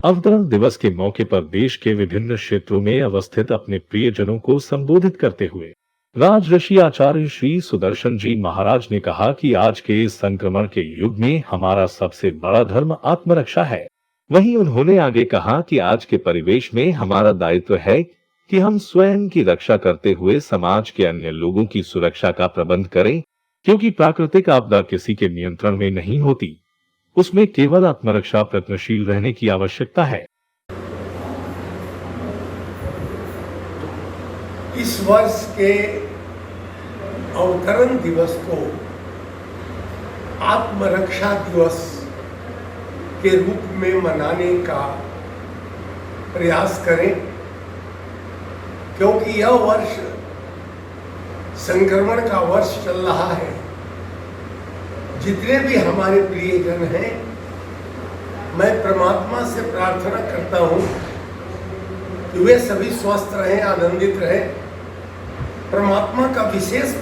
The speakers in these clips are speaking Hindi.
अवतरण दिवस के मौके पर देश के विभिन्न क्षेत्रों में अवस्थित अपने प्रियजनों को संबोधित करते हुए राजऋषि आचार्य श्री सुदर्शन जी महाराज ने कहा कि आज के इस संक्रमण के युग में हमारा सबसे बड़ा धर्म आत्मरक्षा है। वहीं उन्होंने आगे कहा कि आज के परिवेश में हमारा दायित्व है कि हम स्वयं की रक्षा करते हुए समाज के अन्य लोगों की सुरक्षा का प्रबंध करें, क्योंकि प्राकृतिक आपदा किसी के नियंत्रण में नहीं होती, उसमें केवल आत्मरक्षा प्रयत्नशील रहने की आवश्यकता है। इस वर्ष के अवतरण दिवस को आत्मरक्षा दिवस के रूप में मनाने का प्रयास करें, क्योंकि यह वर्ष संक्रमण का वर्ष चल रहा है। जितने भी हमारे प्रियजन हैं, मैं परमात्मा से प्रार्थना करता हूँ कि वे सभी स्वस्थ रहें, आनंदित रहें, परमात्मा का विशेष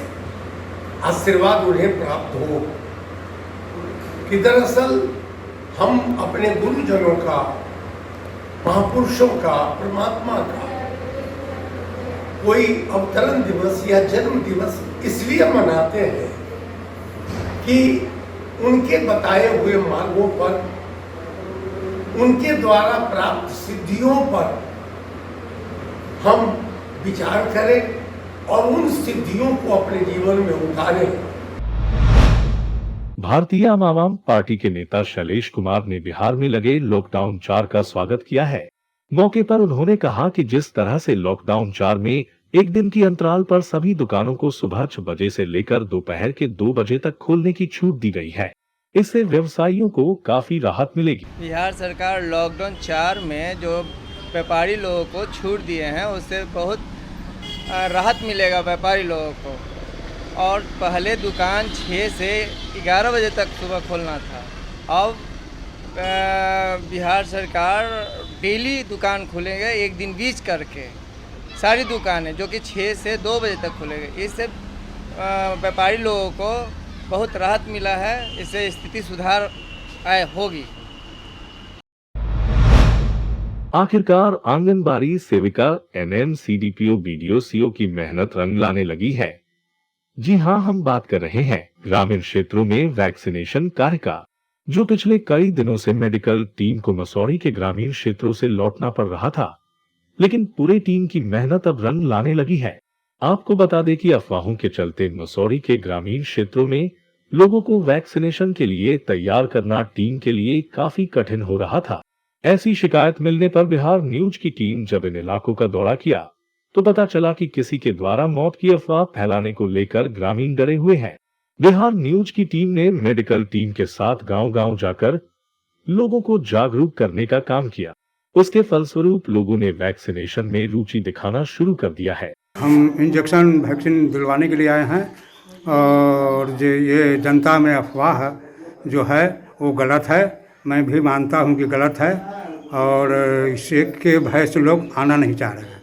आशीर्वाद उन्हें प्राप्त हो। कि दरअसल हम अपने गुरुजनों का, महापुरुषों का, परमात्मा का कोई अवतरण दिवस या जन्म दिवस इसलिए मनाते हैं कि उनके बताए हुए मार्गों पर, उनके द्वारा प्राप्त सिद्धियों पर हम विचार करें और उन सिद्धियों को अपने जीवन में उतारें। भारतीय आम पार्टी के नेता शैलेश कुमार ने बिहार में लगे लॉकडाउन 4 का स्वागत किया है। मौके पर उन्होंने कहा कि जिस तरह से लॉकडाउन 4 में एक दिन की अंतराल पर सभी दुकानों को सुबह 6 बजे से लेकर दोपहर के 2 बजे तक खोलने की छूट दी गई है, इससे व्यवसायियों को काफी राहत मिलेगी। बिहार सरकार लॉकडाउन 4 में जो व्यापारी लोगों को छूट दिए हैं, उससे बहुत राहत मिलेगा व्यापारी लोगों को। और पहले दुकान 6 से 11 बजे तक सुबह खोलना था, अब बिहार सरकार डेली दुकान खुलेंगे, एक दिन बीच करके सारी दुकानें, जो कि 6 से 2 बजे तक खुलेंगे। इससे व्यापारी लोगों को बहुत राहत मिला है, इससे स्थिति सुधार होगी। आखिरकार आंगनबाड़ी सेविका, एनएम, सीडीपीओ, बीडीओ, सीओ की मेहनत रंग लाने लगी है। जी हां, हम बात कर रहे हैं ग्रामीण क्षेत्रों में वैक्सीनेशन कार्य का, जो पिछले कई दिनों से मेडिकल टीम को मसौरी के ग्रामीण क्षेत्रों से लौटना पड़ रहा था, लेकिन पूरी टीम की मेहनत अब रंग लाने लगी है। आपको बता दें कि अफवाहों के चलते मसौरी के ग्रामीण क्षेत्रों में लोगों को वैक्सीनेशन के लिए तैयार करना टीम के लिए काफी कठिन हो रहा था। ऐसी शिकायत मिलने पर बिहार न्यूज की टीम जब इन इलाकों का दौरा किया तो पता चला कि किसी के द्वारा मौत की अफवाह फैलाने को लेकर ग्रामीण डरे हुए हैं। बिहार न्यूज की टीम ने मेडिकल टीम के साथ गांव-गांव जाकर लोगों को जागरूक करने का काम किया। उसके फलस्वरूप लोगों ने वैक्सीनेशन में रुचि दिखाना शुरू कर दिया है। हम इंजेक्शन वैक्सीन दिलवाने के लिए आए हैं और जो ये जनता में अफवाह जो है वो गलत है। मैं भी मानता हूँ कि गलत है और इससे के भय से लोग आना नहीं चाह रहे हैं।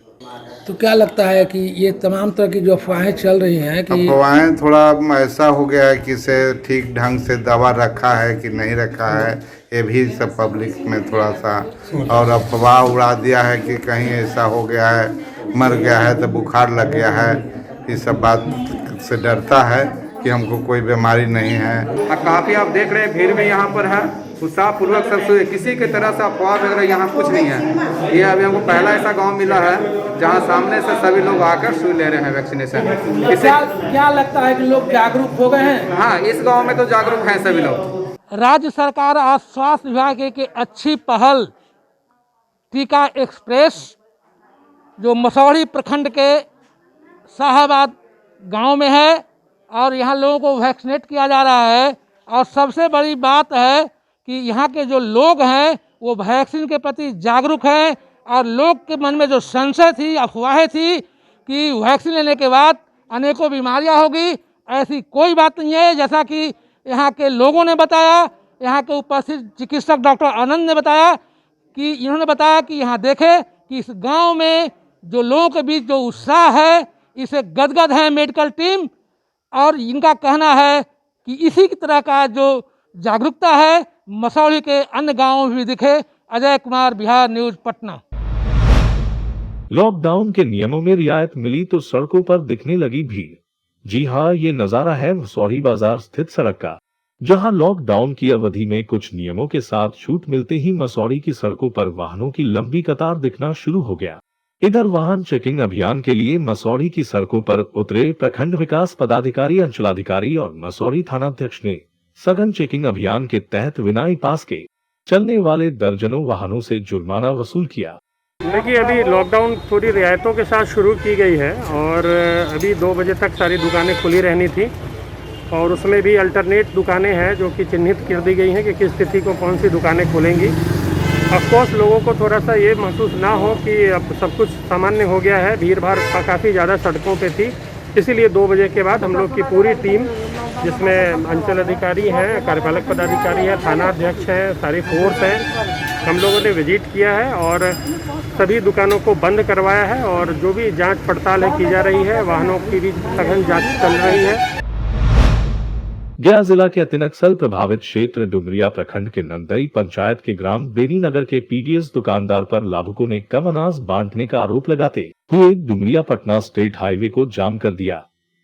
तो क्या लगता है कि ये तमाम तरह की जो अफवाहें चल रही हैं कि अफवाहें थोड़ा ऐसा हो गया है कि इसे ठीक ढंग से दवा रखा है कि नहीं रखा है, ये भी सब पब्लिक में थोड़ा सा और अफवाह उड़ा दिया है कि कहीं ऐसा हो गया है, मर गया है तो बुखार लग गया है। ये सब बात से डरता है कि हमको कोई बीमारी नहीं है। काफ़ी आप देख रहे हैं भीड़ भी यहाँ पर है, उत्साहपूर्वक सब, किसी के तरह से अफवाह वगैरह यहाँ कुछ नहीं है। ये अभी हमको पहला ऐसा गांव मिला है जहाँ सामने से सभी लोग आकर सुई ले रहे हैं वैक्सीनेशन। क्या लगता है कि लोग जागरूक हो गए हैं? हाँ, इस गांव में तो जागरूक हैं सभी लोग। राज्य सरकार और स्वास्थ्य विभाग की अच्छी पहल टीका एक्सप्रेस जो मसौरी प्रखंड के शाहबाद गांव में है और यहाँ लोगों को वैक्सीनेट किया जा रहा है। और सबसे बड़ी बात है कि यहाँ के जो लोग हैं वो वैक्सीन के प्रति जागरूक हैं और लोग के मन में जो संशय थी, अफवाहें थी कि वैक्सीन लेने के बाद अनेकों बीमारियां होगी, ऐसी कोई बात नहीं है। जैसा कि यहाँ के लोगों ने बताया, यहाँ के उपस्थित चिकित्सक डॉक्टर आनंद ने बताया कि इन्होंने बताया कि यहाँ देखे कि इस गांव में जो लोगों के बीच जो उत्साह है, इसे गदगद है मेडिकल टीम। और इनका कहना है कि इसी की तरह का जो जागरूकता है मसौरी के अन्य गांवों में भी दिखे अजय कुमार, बिहार न्यूज, पटना। लॉकडाउन के नियमों में रियायत मिली तो सड़कों पर दिखने लगी भीड़। जी हाँ, ये नजारा है मसौढ़ी बाजार स्थित सड़क का, जहां लॉकडाउन की अवधि में कुछ नियमों के साथ छूट मिलते ही मसौढ़ी की सड़कों पर वाहनों की लंबी कतार दिखना शुरू हो गया। इधर वाहन चेकिंग अभियान के लिए मसौढ़ी की सड़कों पर उतरे प्रखंड विकास पदाधिकारी, अंचलाधिकारी और मसौढ़ी थानाध्यक्ष ने सघन चेकिंग अभियान के तहत विनाई पास के चलने वाले दर्जनों वाहनों से जुर्माना वसूल किया। देखिए, अभी लॉकडाउन थोड़ी रियायतों के साथ शुरू की गई है और अभी 2 बजे तक सारी दुकानें खुली रहनी थी और उसमें भी अल्टरनेट दुकानें हैं जो कि चिन्हित कर दी गई हैं कि किस तिथि को कौन सी दुकानें खुलेंगी। ऑफकोर्स लोगों को थोड़ा सा ये महसूस ना हो कि अब सब कुछ सामान्य हो गया है, भीड़ भाड़ काफ़ी ज़्यादा सड़कों पे थी, इसीलिए 2 बजे के बाद हम लोग की पूरी टीम, जिसमें अंचल अधिकारी हैं, कार्यपालक पदाधिकारी हैं, थाना अध्यक्ष हैं, सारी फोर्स है, हम लोगों ने विजिट किया है और सभी दुकानों को बंद करवाया है और जो भी जांच पड़ताल की जा रही है, वाहनों की भी सघन जांच चल रही है। गया जिला के अति नक्सल प्रभावित क्षेत्र डुमरिया प्रखंड के नंदई पंचायत के ग्राम बेनी नगर के पीडीएस दुकानदार पर लाभुकों ने कम अनाज बांटने का आरोप लगाते हुए डुमरिया पटना स्टेट हाईवे को जाम कर दिया,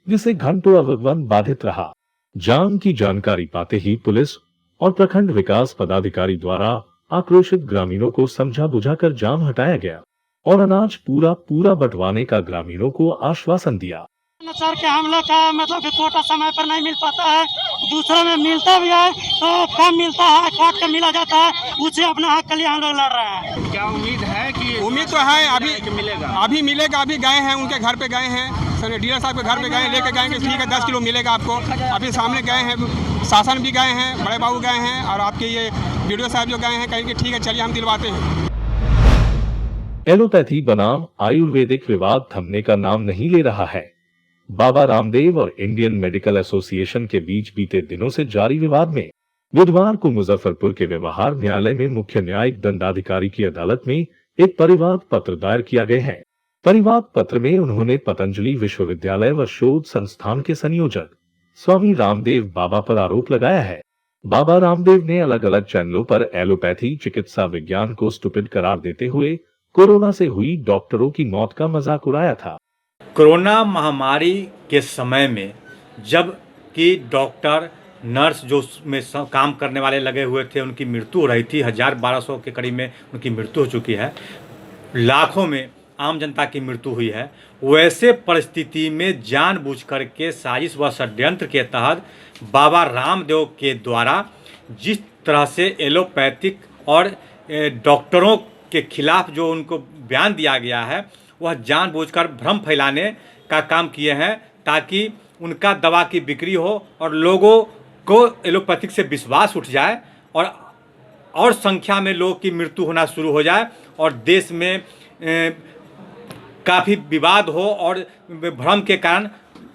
जिससे घंटों आवागमन बाधित रहा। जाम की जानकारी पाते ही पुलिस और प्रखंड विकास पदाधिकारी द्वारा आक्रोशित ग्रामीणों को समझा बुझाकर जाम हटाया गया और अनाज पूरा बंटवाने का ग्रामीणों को आश्वासन दिया। सर के हम लोग का मतलब कि कोटा समय पर नहीं मिल पाता है, दूसरे में मिलता भी है तो कम मिलता है, काट के मिला जाता है, उसे अपना हक के लिए हम लोग लड़ रहे हैं। क्या उम्मीद है कि उम्मीद तो है अभी मिलेगा। अभी गए हैं, उनके घर पे गए हैं, सर डीलर साहब के घर पे गए, लेके गए ठीक है 10 किलो मिलेगा आपको। अभी सामने गए हैं, शासन भी गए हैं, बड़े बाबू गए हैं और आपके ये वीडियो साहब जो गए हैं, कहेंगे ठीक है चलिए हम दिलवाते हैं। एलोपैथी बनाम आयुर्वेदिक विवाद थमने का नाम नहीं ले रहा है। बाबा रामदेव और इंडियन मेडिकल एसोसिएशन के बीच बीते दिनों से जारी विवाद में बुधवार को मुजफ्फरपुर के व्यवहार न्यायालय में मुख्य न्यायिक दंडाधिकारी की अदालत में एक परिवाद पत्र दायर किया गया है। परिवाद पत्र में उन्होंने पतंजलि विश्वविद्यालय व शोध संस्थान के संयोजक स्वामी रामदेव बाबा पर आरोप लगाया है। बाबा रामदेव ने अलग अलग चैनलों पर एलोपैथी चिकित्सा विज्ञान को स्टूपिड करार देते हुए कोरोना से हुई डॉक्टरों की मौत का मजाक उड़ाया था। कोरोना महामारी के समय में जब कि डॉक्टर नर्स जो में काम करने वाले लगे हुए थे, उनकी मृत्यु हो रही थी, 1000-1200 के करीब में उनकी मृत्यु हो चुकी है, लाखों में आम जनता की मृत्यु हुई है। वैसे परिस्थिति में जानबूझ करके साजिश व षड्यंत्र के तहत बाबा रामदेव के द्वारा जिस तरह से एलोपैथिक और डॉक्टरों के खिलाफ जो उनको बयान दिया गया है, वह जानबूझकर भ्रम फैलाने का काम किए हैं ताकि उनका दवा की बिक्री हो और लोगों को एलोपैथिक से विश्वास उठ जाए और संख्या में लोगों की मृत्यु होना शुरू हो जाए और देश में काफ़ी विवाद हो और भ्रम के कारण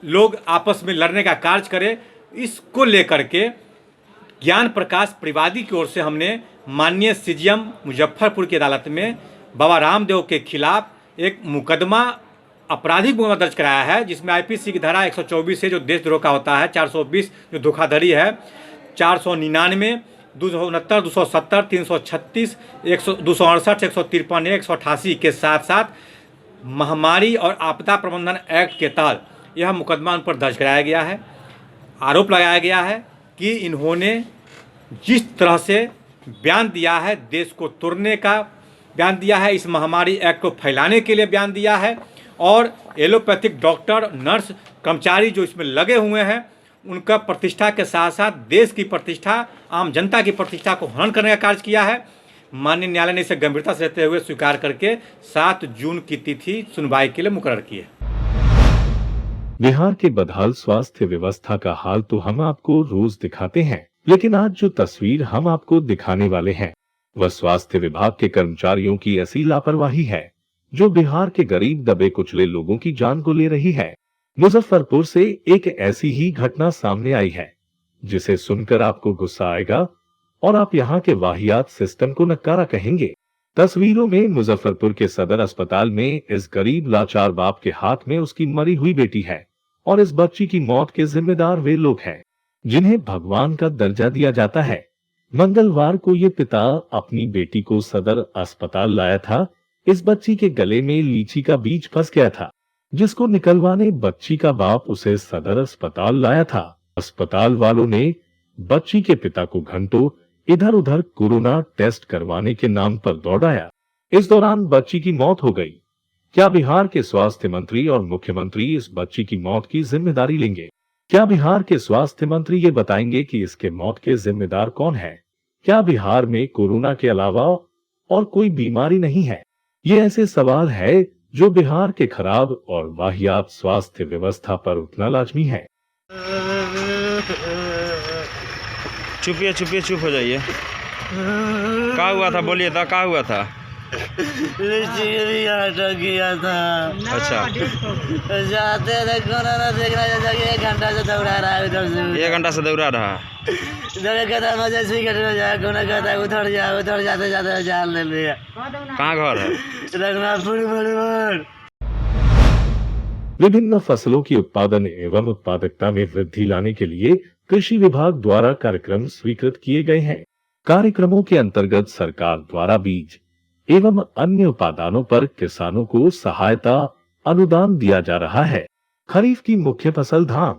लोग आपस में लड़ने का कार्य करें। इसको लेकर के ज्ञान प्रकाश परिवादी की ओर से हमने माननीय सीजीएम मुजफ्फरपुर की अदालत में बाबा रामदेव के खिलाफ एक मुकदमा, आपराधिक मुकदमा दर्ज कराया है, जिसमें आईपीसी की धारा 124 से जो देशद्रोह का होता है, 420 जो धोखाधड़ी है, 499, 269, 270, 336, 268, 153, 188 के साथ साथ महामारी और आपदा प्रबंधन एक्ट के तहत यह मुकदमा उन पर दर्ज कराया गया है। आरोप लगाया गया है कि इन्होंने जिस तरह से बयान दिया है, देश को तोड़ने का बयान दिया है, इस महामारी एक्ट को फैलाने के लिए बयान दिया है और एलोपैथिक डॉक्टर, नर्स, कर्मचारी जो इसमें लगे हुए हैं, उनका प्रतिष्ठा के साथ साथ देश की प्रतिष्ठा, आम जनता की प्रतिष्ठा को हनन करने का कार्य किया है। माननीय न्यायालय ने इसे गंभीरता से लेते हुए स्वीकार करके 7 जून की तिथि सुनवाई के लिए मुकर्रर की है। बिहार के बदहाल स्वास्थ्य व्यवस्था का हाल तो हम आपको रोज दिखाते हैं, लेकिन आज जो तस्वीर हम आपको दिखाने वाले हैं वह स्वास्थ्य विभाग के कर्मचारियों की ऐसी लापरवाही है जो बिहार के गरीब दबे कुचले लोगों की जान को ले रही है। मुजफ्फरपुर से एक ऐसी ही घटना सामने आई है जिसे सुनकर आपको गुस्सा आएगा और आप यहाँ के वाहियात सिस्टम को नकारा कहेंगे। तस्वीरों में मुजफ्फरपुर के सदर अस्पताल में इस गरीब लाचार बाप के हाथ में उसकी मरी हुई बेटी है और इस बच्ची की मौत के जिम्मेदार वे लोग हैं जिन्हें भगवान का दर्जा दिया जाता है, मंगलवार को ये पिता अपनी बेटी को सदर अस्पताल लाया था। इस बच्ची के गले में लीची का बीज फंस गया था, जिसको निकलवाने बच्ची का बाप उसे सदर अस्पताल लाया था। अस्पताल वालों ने बच्ची के पिता को घंटों इधर उधर कोरोना टेस्ट करवाने के नाम पर दौड़ाया। इस दौरान बच्ची की मौत हो गई। क्या बिहार के स्वास्थ्य मंत्री और मुख्यमंत्री इस बच्ची की मौत की जिम्मेदारी लेंगे? क्या बिहार के स्वास्थ्य मंत्री ये बताएंगे कि इसके मौत के जिम्मेदार कौन है? क्या बिहार में कोरोना के अलावा और कोई बीमारी नहीं है? ये ऐसे सवाल है जो बिहार के खराब और वाहियात स्वास्थ्य व्यवस्था पर उठना लाजमी है। चुपिए चुपिए, चुप हो जाइए। क्या हुआ था, बोलिए था, क्या हुआ था? किया था। अच्छा, जाते थे कोरोना देखना, जैसा कि 1 घंटा से दौड़ा रहा है उधर से। 1 घंटा से दौड़ा रहा। इधर कहता है इमरजेंसी कटना जाए, कोना कहता है उधर जाओ, उधर जाते जाते जान ले लिया। कहाँ घर है? रघुनाथपुर। विभिन्न फसलों की उत्पादन एवं उत्पादकता में वृद्धि लाने के लिए कृषि विभाग द्वारा कार्यक्रम स्वीकृत किए गए हैं। कार्यक्रमों के अंतर्गत सरकार द्वारा बीज एवं अन्य उत्पादनों पर किसानों को सहायता अनुदान दिया जा रहा है। खरीफ की मुख्य फसल धान,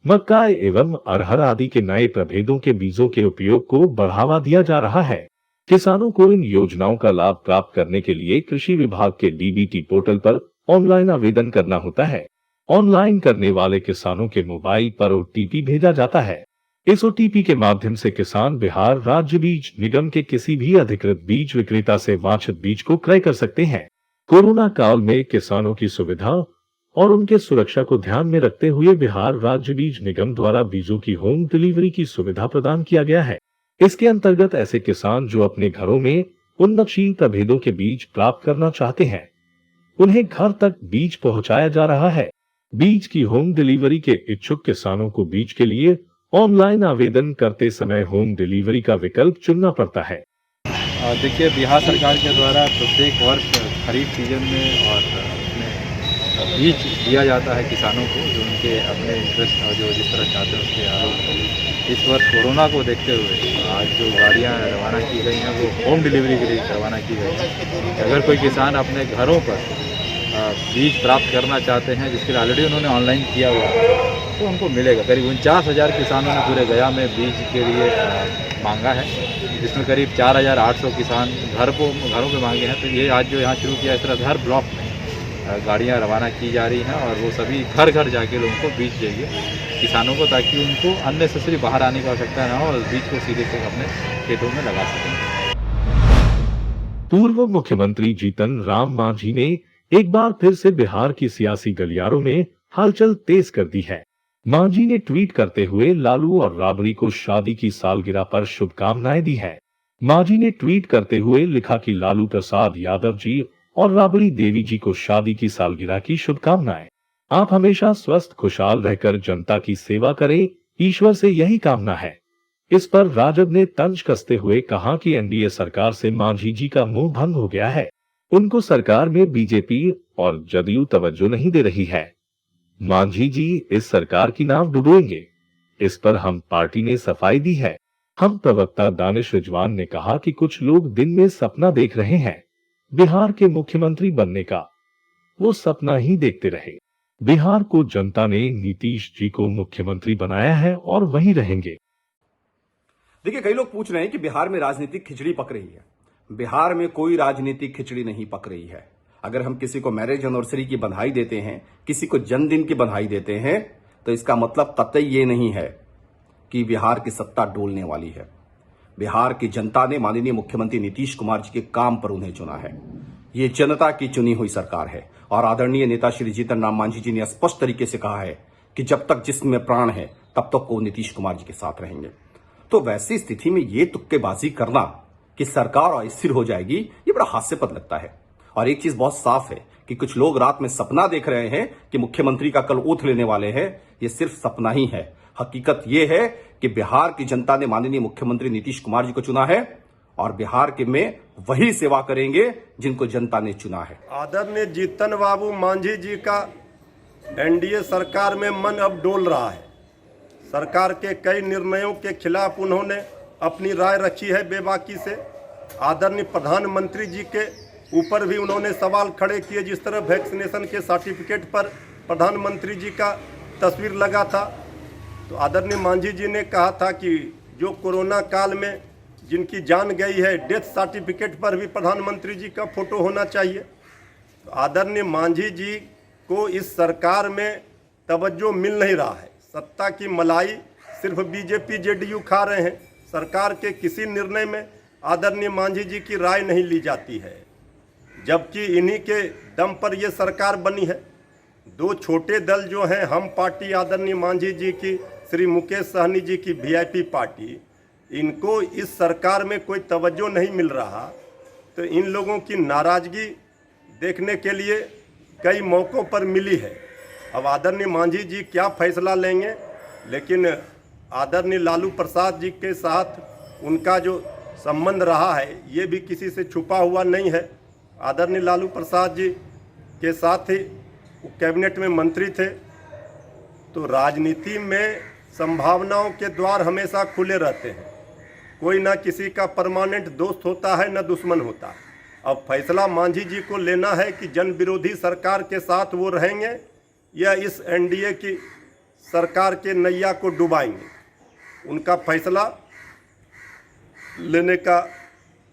मक्का एवं अरहर आदि के नए प्रभेदों के बीजों के उपयोग को बढ़ावा दिया जा रहा है। किसानों को इन योजनाओं का लाभ प्राप्त करने के लिए कृषि विभाग के डीबीटी पोर्टल पर ऑनलाइन आवेदन करना होता है। ऑनलाइन करने वाले किसानों के मोबाइल पर ओटीपी भेजा जाता है। इस ओटीपी के माध्यम से किसान बिहार राज्य बीज निगम के किसी भी अधिकृत बीज विक्रेता से वांछित बीज को क्रय कर सकते हैं। कोरोना काल में किसानों की सुविधा और उनके सुरक्षा को ध्यान में रखते हुए बिहार राज्य बीज निगम द्वारा बीजों की होम डिलीवरी की सुविधा प्रदान किया गया है। इसके अंतर्गत ऐसे किसान जो अपने घरों में उन्नतशील प्रभेदों के बीज प्राप्त करना चाहते हैं, उन्हें घर तक बीज पहुंचाया जा रहा है। बीज की होम डिलीवरी के इच्छुक किसानों को बीज के लिए ऑनलाइन आवेदन करते समय होम डिलीवरी का विकल्प चुनना पड़ता है। देखिए, बिहार सरकार के द्वारा प्रत्येक वर्ष खरीफ सीजन में और बीज दिया जाता है किसानों को, जो उनके अपने इंटरेस्ट और जो जिस तरह चाहते हैं उसके आलोक। इस वर्ष कोरोना को देखते हुए आज जो गाड़ियां रवाना की गई हैं वो होम डिलीवरी के लिए रवाना की गई हैं। अगर कोई किसान अपने घरों पर बीज प्राप्त करना चाहते हैं, जिसके लिए ऑलरेडी उन्होंने ऑनलाइन किया हुआ है, तो उनको मिलेगा। करीब 49,000 किसानों ने पूरे गया में बीज के लिए मांगा है, जिसमें करीब 4,800 किसान घरों पे मांगे हैं। तो ये आज जो यहाँ शुरू किया, इस तरह हर ब्लॉक में गाड़ियाँ रवाना की जा रही हैं और वो सभी घर घर जाके लोगों को बीज देंगे किसानों को, ताकि उनको अननेसेसरी बाहर आने की आवश्यकता ना हो और बीज को सीधे से अपने खेतों में लगा सकें। पूर्व मुख्यमंत्री जीतन राम मांझी ने एक बार फिर से बिहार की सियासी गलियारों में हलचल तेज कर दी है। मांझी ने ट्वीट करते हुए लालू और राबड़ी को शादी की सालगिरह पर शुभकामनाएं दी है। मांझी ने ट्वीट करते हुए लिखा कि लालू प्रसाद यादव जी और राबड़ी देवी जी को शादी की सालगिरह की शुभकामनाएं। आप हमेशा स्वस्थ खुशहाल रहकर जनता की सेवा करें, ईश्वर से यही कामना है। इस पर राजद ने तंज कसते हुए कहा कि एनडीए सरकार से मांझी जी का मुंह भंग हो गया है। उनको सरकार में बीजेपी और जदयू तवज्जो नहीं दे रही है। मांझी जी इस सरकार की नाव डुबोएंगे, इस पर हम पार्टी ने सफाई दी है। हम प्रवक्ता दानिश रिजवान ने कहा कि कुछ लोग दिन में सपना देख रहे हैं बिहार के मुख्यमंत्री बनने का, वो सपना ही देखते रहे। बिहार को जनता ने नीतीश जी को मुख्यमंत्री बनाया है और वहीं रहेंगे। देखिए, कई लोग पूछ रहे हैं कि बिहार में राजनीतिक खिचड़ी पक रही है। बिहार में कोई राजनीतिक खिचड़ी नहीं पक रही है। अगर हम किसी को मैरिज एनिवर्सरी की बधाई देते हैं, किसी को जन्मदिन की बधाई देते हैं, तो इसका मतलब कतई ये नहीं है कि बिहार की सत्ता डोलने वाली है। बिहार की जनता ने माननीय मुख्यमंत्री नीतीश कुमार जी के काम पर उन्हें चुना है। ये जनता की चुनी हुई सरकार है और आदरणीय नेता श्री जीतन राम मांझी जी ने स्पष्ट तरीके से कहा है कि जब तक जिस्म में प्राण है तब तक वो नीतीश कुमार जी के साथ रहेंगे। तो वैसी स्थिति में ये तुक्केबाजी करना कि सरकार अस्थिर हो जाएगी, ये बड़ा हास्यास्पद लगता है। और एक चीज बहुत साफ है कि कुछ लोग रात में सपना देख रहे हैं कि मुख्यमंत्री का कल ओथ लेने वाले हैं। ये सिर्फ सपना ही है। हकीकत ये है कि बिहार की जनता ने माननीय मुख्यमंत्री नीतीश कुमार जी को चुना है और बिहार के में वही सेवा करेंगे जिनको जनता ने चुना है। आदरणीय जीतन बाबू मांझी जी का एनडीए सरकार में मन अब डोल रहा है। सरकार के कई निर्णयों के खिलाफ उन्होंने अपनी राय रखी है बेबाकी से। आदरणीय प्रधानमंत्री जी के ऊपर भी उन्होंने सवाल खड़े किए। जिस तरह वैक्सीनेशन के सर्टिफिकेट पर प्रधानमंत्री जी का तस्वीर लगा था, तो आदरणीय मांझी जी ने कहा था कि जो कोरोना काल में जिनकी जान गई है, डेथ सर्टिफिकेट पर भी प्रधानमंत्री जी का फोटो होना चाहिए। तो आदरणीय मांझी जी को इस सरकार में तवज्जो मिल नहीं रहा है। सत्ता की मलाई सिर्फ बीजेपी जेडीयू खा रहे हैं। सरकार के किसी निर्णय में आदरणीय मांझी जी की राय नहीं ली जाती है, जबकि इन्हीं के दम पर ये सरकार बनी है। दो छोटे दल जो हैं, हम पार्टी आदरणीय मांझी जी की, श्री मुकेश सहनी जी की वीआईपी पार्टी, इनको इस सरकार में कोई तवज्जो नहीं मिल रहा। तो इन लोगों की नाराज़गी देखने के लिए कई मौक़ों पर मिली है। अब आदरणीय मांझी जी क्या फैसला लेंगे, लेकिन आदरणीय लालू प्रसाद जी के साथ उनका जो संबंध रहा है ये भी किसी से छुपा हुआ नहीं है। आदरणीय लालू प्रसाद जी के साथ ही वो कैबिनेट में मंत्री थे। तो राजनीति में संभावनाओं के द्वार हमेशा खुले रहते हैं। कोई ना किसी का परमानेंट दोस्त होता है, ना दुश्मन होता है। अब फैसला मांझी जी को लेना है कि जन विरोधी सरकार के साथ वो रहेंगे या इस एनडीए की सरकार के नैया को डुबाएंगे। उनका फैसला लेने का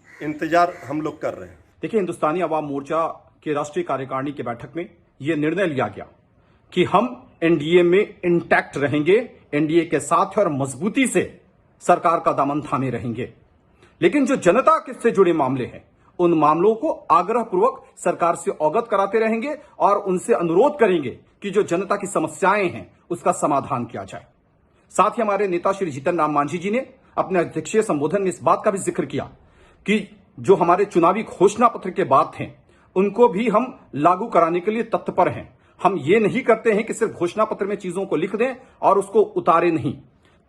इंतजार हम लोग कर रहे हैं। देखिए, हिंदुस्तानी अवाम मोर्चा के राष्ट्रीय कार्यकारिणी की बैठक में यह निर्णय लिया गया कि हम एनडीए में इंटैक्ट रहेंगे, एनडीए के साथ और मजबूती से सरकार का दामन थामे रहेंगे। लेकिन जो जनता से जुड़े मामले हैं, उन मामलों को आग्रहपूर्वक सरकार से अवगत कराते रहेंगे और उनसे अनुरोध करेंगे कि जो जनता की समस्याएं हैं उसका समाधान किया जाए। साथ ही हमारे नेता श्री जीतन राम मांझी जी ने अपने अध्यक्षीय संबोधन में इस बात का भी जिक्र किया कि जो हमारे चुनावी घोषणा पत्र के बात हैं उनको भी हम लागू कराने के लिए तत्पर हैं। हम ये नहीं करते हैं कि सिर्फ घोषणा पत्र में चीजों को लिख दें और उसको उतारे नहीं।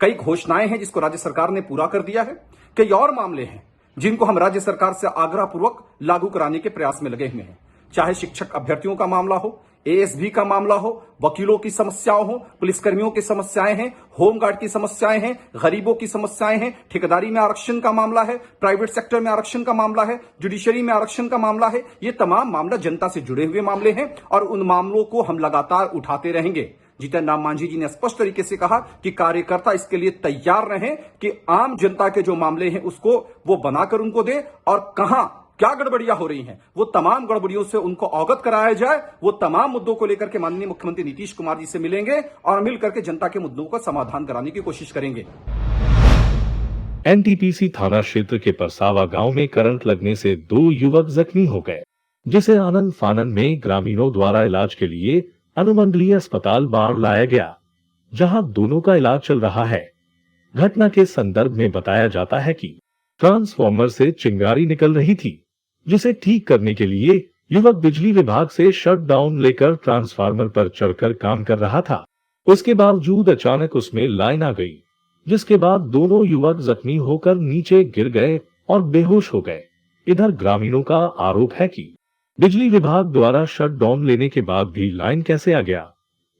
कई घोषणाएं हैं जिसको राज्य सरकार ने पूरा कर दिया है, कई और मामले हैं जिनको हम राज्य सरकार से आग्रहपूर्वक लागू कराने के प्रयास में लगे हुए हैं। चाहे शिक्षक अभ्यर्थियों का मामला हो, एएसबी का मामला हो, वकीलों की समस्याओं हो, पुलिसकर्मियों की समस्याएं हैं, होमगार्ड की समस्याएं हैं, गरीबों की समस्याएं हैं, ठेकेदारी में आरक्षण का मामला है, प्राइवेट सेक्टर में आरक्षण का मामला है, जुडिशरी में आरक्षण का मामला है। ये तमाम मामला जनता से जुड़े हुए मामले हैं और उन मामलों को हम लगातार उठाते रहेंगे। जीतन राम मांझी जी ने स्पष्ट तरीके से कहा कि कार्यकर्ता इसके लिए तैयार रहें कि आम जनता के जो मामले हैं उसको वो बनाकर उनको दे और कहां क्या गड़बड़ियां हो रही हैं वो तमाम गड़बड़ियों से उनको अवगत कराया जाए। वो तमाम मुद्दों को लेकर के माननीय मुख्यमंत्री नीतीश कुमार जी से मिलेंगे और मिलकर के जनता के मुद्दों का समाधान कराने की कोशिश करेंगे। एनटीपीसी थाना क्षेत्र के परसावा गांव में करंट लगने से 2 युवक जख्मी हो गए, जिसे आनंद फानन में ग्रामीणों द्वारा इलाज के लिए अनुमंडलीय अस्पताल बाढ़ लाया गया, जहां दोनों का इलाज चल रहा है। घटना के संदर्भ में बताया जाता है कि ट्रांसफार्मर से चिंगारी निकल रही थी, जिसे ठीक करने के लिए युवक बिजली विभाग से शटडाउन लेकर ट्रांसफार्मर पर चढ़कर काम कर रहा था। उसके बावजूद अचानक उसमें लाइन आ गई, जिसके बाद दोनों युवक जख्मी होकर नीचे गिर गए और बेहोश हो गए। इधर ग्रामीणों का आरोप है कि बिजली विभाग द्वारा शटडाउन लेने के बाद भी लाइन कैसे आ गया,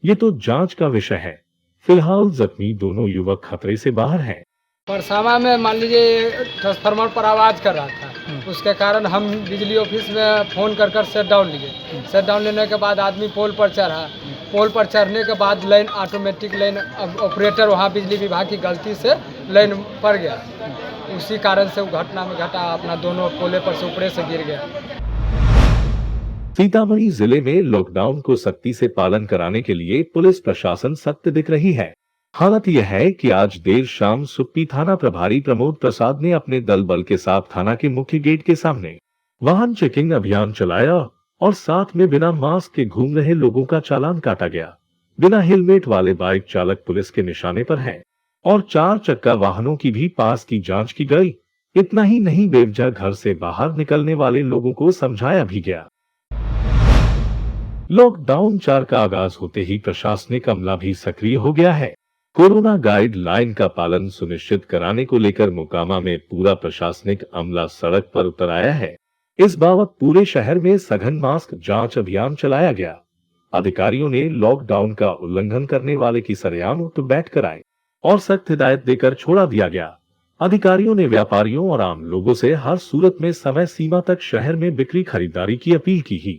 ये तो जांच का विषय है। फिलहाल जख्मी दोनों युवक खतरे से बाहर हैं। परसावा में मान लीजिए ट्रांसफार्मर पर आवाज़ कर रहा था, उसके कारण हम बिजली ऑफिस में फ़ोन कर शट डाउन लिए। शट डाउन लेने के बाद आदमी पोल पर चढ़ा। पोल पर चढ़ने के बाद लाइन ऑटोमेटिक लाइन ऑपरेटर वहाँ बिजली विभाग की गलती से लाइन पड़ गया, उसी कारण से वो घटना में घटा अपना दोनों पोले पर से ऊपरे से गिर गया। सीतामढ़ी जिले में लॉकडाउन को सख्ती से पालन कराने के लिए पुलिस प्रशासन सख्त दिख रही है। हालत यह है कि आज देर शाम सुप्पी थाना प्रभारी प्रमोद प्रसाद ने अपने दल बल के साथ थाना के मुख्य गेट के सामने वाहन चेकिंग अभियान चलाया और साथ में बिना मास्क के घूम रहे लोगों का चालान काटा गया। बिना हेलमेट वाले बाइक चालक पुलिस के निशाने पर हैं और 4 चक्का वाहनों की भी पास की जांच की गई। इतना ही नहीं, बेवजह घर से बाहर निकलने वाले लोगों को समझाया भी गया। लॉकडाउन 4 का आगाज होते ही प्रशासनिक अमला भी सक्रिय हो गया है। कोरोना गाइडलाइन का पालन सुनिश्चित कराने को लेकर मोकामा में पूरा प्रशासनिक अमला सड़क पर उतर आया है। इस बाबत पूरे शहर में सघन मास्क जांच अभियान चलाया गया। अधिकारियों ने लॉकडाउन का उल्लंघन करने वाले की सरेआम तो बैठ कर आए और सख्त हिदायत देकर छोड़ा दिया गया। अधिकारियों ने व्यापारियों और आम लोगों से हर सूरत में समय सीमा तक शहर में बिक्री खरीदारी की अपील की ही।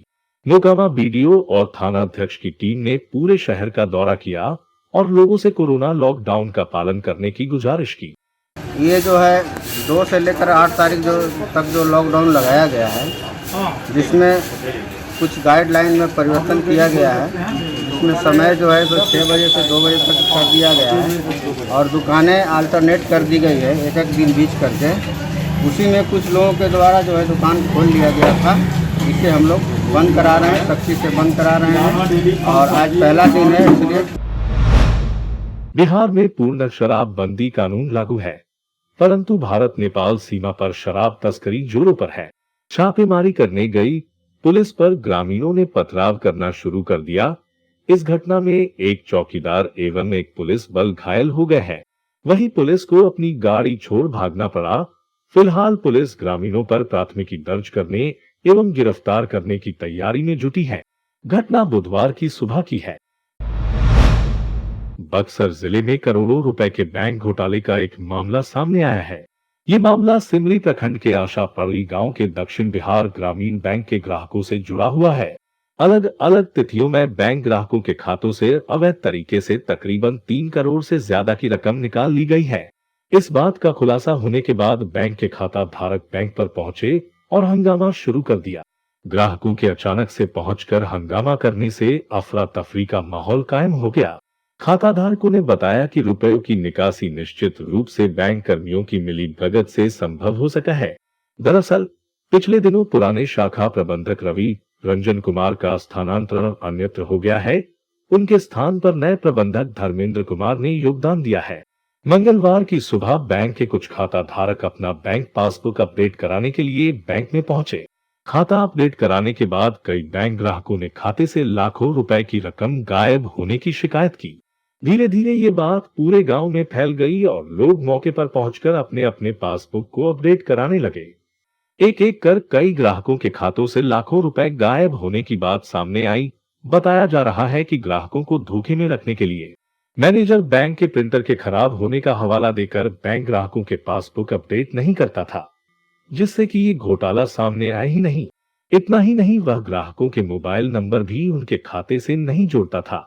मोकामा बीडीओ और थाना अध्यक्ष की टीम ने पूरे शहर का दौरा किया और लोगों से कोरोना लॉकडाउन का पालन करने की गुजारिश की। ये जो है 2 से लेकर 8 तारीख तक जो लॉकडाउन लगाया गया है, जिसमें कुछ गाइडलाइन में परिवर्तन किया गया है। इसमें समय जो है तो 6 बजे से 2 बजे तक कर दिया गया है और दुकानें अल्टरनेट कर दी गई है, एक दिन बीच करके। उसी में कुछ लोगों के द्वारा जो है दुकान खोल लिया गया था, इसे हम लोग बंद करा रहे हैं, सख्ती से बंद करा रहे हैं और आज पहला दिन है, इसलिए। बिहार में पूर्ण शराबबंदी कानून लागू है, परंतु भारत नेपाल सीमा पर शराब तस्करी जोरों पर है। छापेमारी करने गई पुलिस पर ग्रामीणों ने पथराव करना शुरू कर दिया। इस घटना में एक चौकीदार एवं एक पुलिस बल घायल हो गए हैं। वहीं पुलिस को अपनी गाड़ी छोड़ भागना पड़ा। फिलहाल पुलिस ग्रामीणों पर प्राथमिकी दर्ज करने एवं गिरफ्तार करने की तैयारी में जुटी है। घटना बुधवार की सुबह की है। बक्सर जिले में करोड़ों रुपए के बैंक घोटाले का एक मामला सामने आया है। ये मामला सिमरी प्रखंड के आशापड़ी गांव के दक्षिण बिहार ग्रामीण बैंक के ग्राहकों से जुड़ा हुआ है। अलग अलग तिथियों में बैंक ग्राहकों के खातों से अवैध तरीके से तकरीबन 3 करोड़ से ज्यादा की रकम निकाल ली गई है। इस बात का खुलासा होने के बाद बैंक के खाता धारक बैंक पर पहुंचे और हंगामा शुरू कर दिया। ग्राहकों के अचानक से पहुंचकर हंगामा करने से अफरा तफरी का माहौल कायम हो गया। खाता धारकों ने बताया कि रुपयों की निकासी निश्चित रूप से बैंक कर्मियों की मिलीभगत से संभव हो सका है। दरअसल पिछले दिनों पुराने शाखा प्रबंधक रवि रंजन कुमार का स्थानांतरण अन्यत्र हो गया है। उनके स्थान पर नए प्रबंधक धर्मेंद्र कुमार ने योगदान दिया है। मंगलवार की सुबह बैंक के कुछ खाता धारक अपना बैंक पासबुक अपडेट कराने के लिए बैंक में पहुंचे। खाता अपडेट कराने के बाद कई बैंक ग्राहकों ने खाते से लाखों रुपए की रकम गायब होने की शिकायत की। धीरे धीरे ये बात पूरे गांव में फैल गई और लोग मौके पर पहुंचकर अपने अपने पासबुक को अपडेट कराने लगे। एक एक कर कई ग्राहकों के खातों से लाखों रुपए गायब होने की बात सामने आई। बताया जा रहा है कि ग्राहकों को धोखे में रखने के लिए मैनेजर बैंक के प्रिंटर के खराब होने का हवाला देकर बैंक ग्राहकों के पासबुक अपडेट नहीं करता था, जिससे कि ये घोटाला सामने आया ही नहीं। इतना ही नहीं, वह ग्राहकों के मोबाइल नंबर भी उनके खाते से नहीं जोड़ता था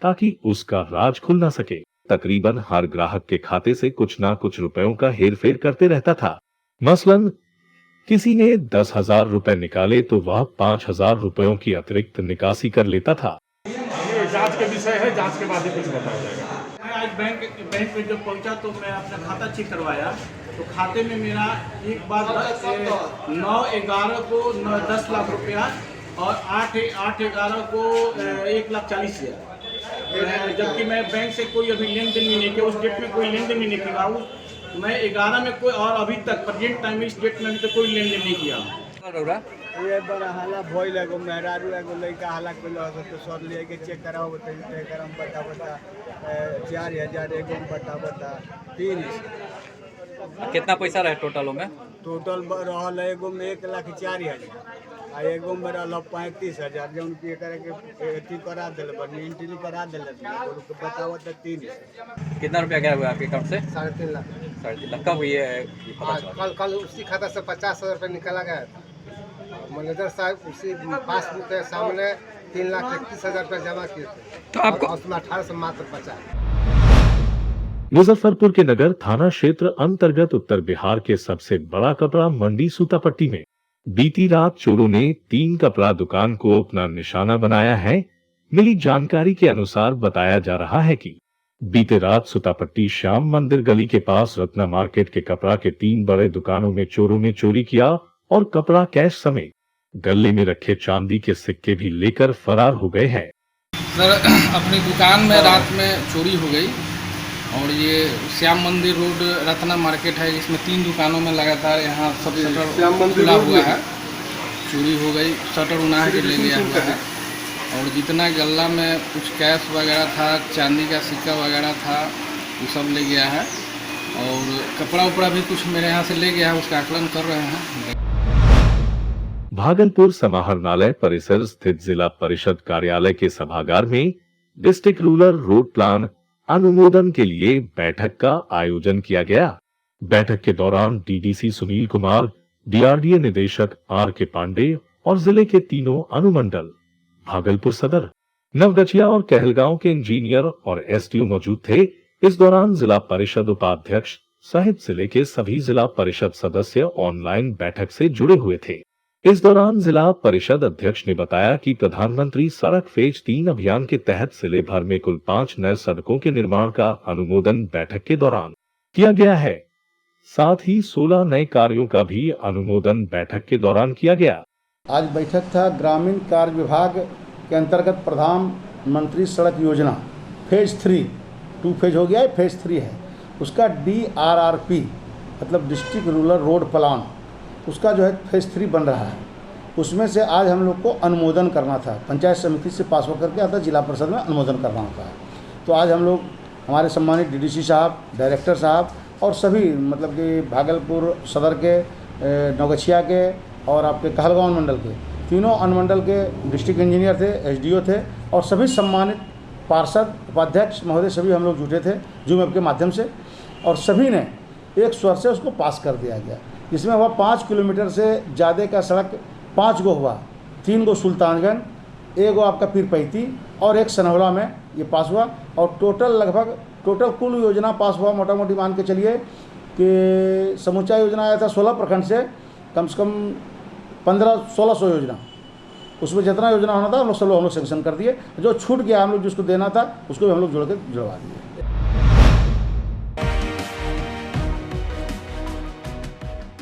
ताकि उसका राज खुल न सके। तकरीबन हर ग्राहक के खाते से कुछ ना कुछ रुपयों का हेरफेर करते रहता था। मसलन किसी ने 10,000 रुपए निकाले तो वह 5,000 रुपयों की अतिरिक्त निकासी कर लेता था। ये जांच के विषय है, जांच के बाद ही कुछ बताया जाएगा। मैं आज बैंक में जब पहुंचा तो मैं अपना खाता चेक करवाया तो खाते में मेरा एक बार 9/11 को 10 लाख रुपया और 8/11 को 1,40,000, जबकि मैं बैंक से कोई अभी लेन देन भी नहीं किया। उस डेट में कोई लेन देन भी नहीं किया। मैं 11 में कोई और अभी तक प्रेजेंट टाइम में इस डेट में अभी तक कोई लेन देन नहीं किया। ये बड़ा हाला भइल एगो मेहरारू एगो लड़का हाला कइल तो सर ले के चेक कराओ बताई तो एकरा में बता 4,000 एगो में बता 3। कितना पैसा रहे टोटल में? टोटल रहल एगो में 1,04,000 आ एगो में रहल 35,000 जौन की एकरा के एथी करा देले बनी एंट्री करा देले तो बताओ तो 3। कितना रुपया गया हुआ आपके अकाउंट से? 3.5 लाख। 3.5 लाख कब हुई है? कल उसी खाता से 50,000 रुपये निकाला गया था। मैनेजर साहब उसी पासबुक के सामने 3,31,000 रुपये जमा किए थे तो आपको उसमें 18 से मात्र 50। मुजफ्फरपुर के नगर थाना क्षेत्र अंतर्गत उत्तर बिहार के सबसे बड़ा कपड़ा मंडी सूतापट्टी में बीती रात चोरों ने 3 कपड़ा दुकान को अपना निशाना बनाया है। मिली जानकारी के अनुसार बताया जा रहा है कि बीते रात सूतापट्टी श्याम मंदिर गली के पास रत्ना मार्केट के कपड़ा के 3 बड़े दुकानों में चोरों ने चोरी किया और कपड़ा कैश समेत गले में रखे चांदी के सिक्के भी लेकर फरार हो गए हैं। सर, अपनी दुकान में रात में चोरी हो गई और ये श्याम मंदिर रोड रत्ना मार्केट है, इसमें 3 दुकानों में लगातार यहाँ सब शटर खुला हुआ है। चोरी हो गई, शटर उनाह के ले गया हुआ है और जितना गल्ला में कुछ कैश वगैरह था, चांदी का सिक्का वगैरह था, वो सब ले गया है और कपड़ा उपड़ा भी कुछ मेरे यहाँ से ले गया है, उसका आकलन कर रहे हैं। भागलपुर समाहरणालय परिसर स्थित जिला परिषद कार्यालय के सभागार में डिस्ट्रिक्ट रूरल रोड प्लान अनुमोदन के लिए बैठक का आयोजन किया गया। बैठक के दौरान डीडीसी सुनील कुमार, डीआरडीए निदेशक आर के पांडे और जिले के तीनों अनुमंडल भागलपुर सदर, नवगछिया और कहलगांव के इंजीनियर और एसडीओ मौजूद थे। इस दौरान जिला परिषद उपाध्यक्ष सहित जिले के सभी जिला परिषद सदस्य ऑनलाइन बैठक से जुड़े हुए थे। इस दौरान जिला परिषद अध्यक्ष ने बताया कि प्रधानमंत्री सड़क फेज 3 अभियान के तहत जिले भर में कुल 5 नए सड़कों के निर्माण का अनुमोदन बैठक के दौरान किया गया है। साथ ही 16 नए कार्यों का भी अनुमोदन बैठक के दौरान किया गया। आज बैठक था ग्रामीण कार्य विभाग के अंतर्गत प्रधानमंत्री सड़क योजना फेज 3, 2 फेज हो गया है, फेज 3 है। उसका DRRP मतलब डिस्ट्रिक्ट रूरल रोड प्लान, उसका जो है फेज 3 बन रहा है। उसमें से आज हम लोग को अनुमोदन करना था, पंचायत समिति से पास होकर के आता जिला परिषद में अनुमोदन करना होता है। तो आज हम लोग हमारे सम्मानित डीडीसी साहब, डायरेक्टर साहब और सभी मतलब कि भागलपुर सदर के, नवगछिया के और आपके कहलगांव मंडल के तीनों अनुमंडल के डिस्ट्रिक्ट इंजीनियर थे, एसडीओ थे और सभी सम्मानित पार्षद, उपाध्यक्ष महोदय सभी हम लोग जुटे थे जूम ऐप के माध्यम से और सभी ने एक स्वर से उसको पास कर दिया गया। इसमें हुआ 5 किलोमीटर से ज़्यादा का सड़क 5 गो हुआ, 3 गो सुल्तानगंज, 1 गो आपका पीरपैती और 1 सनहौला में ये पास हुआ और टोटल कुल योजना पास हुआ। मोटा मोटी मान के चलिए कि समूचा योजना आया था 16 प्रखंड से कम 1500-1600 योजना, उसमें जितना योजना होना था हम लोग सब हम लोग सेंक्शन कर दिए। जो छूट गया हम लोग जिसको देना था उसको भी हम लोग जुड़वा दिए।